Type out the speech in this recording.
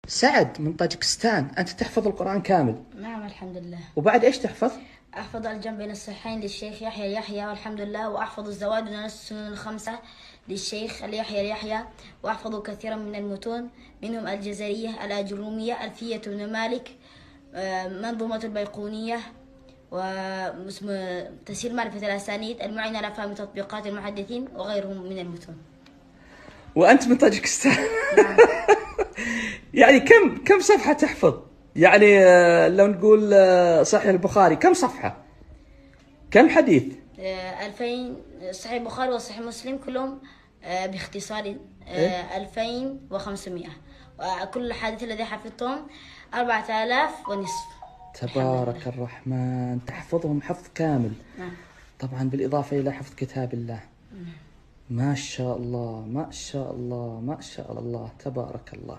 سعد من طاجكستان، أنت تحفظ القرآن كامل؟ نعم الحمد لله. وبعد إيش تحفظ؟ أحفظ الجمع بين الصحيحين للشيخ يحيى اليحيى والحمد لله، وأحفظ الزوائد من السنن الخمسة للشيخ اليحيى اليحيى، وأحفظ كثيرا من المتون منهم الجزرية، الأجرومية، ألفية ابن مالك، منظومة البيقونية، تسهيل معرفة الأسانيد، المعين على فهم تطبيقات المحدثين، وغيرهم من المتون. وأنت من طاجكستان؟ نعم. يعني كم صفحة تحفظ؟ يعني لو نقول صحيح البخاري كم صفحة؟ كم حديث؟ 2000 صحيح البخاري وصحيح مسلم كلهم باختصار 2500، وكل الحديث الذي حفظتهم 4000 ونصف. تبارك الرحمن، تحفظهم حفظ كامل. نعم. طبعا بالإضافة إلى حفظ كتاب الله. ما شاء الله ما شاء الله ما شاء الله، تبارك الله.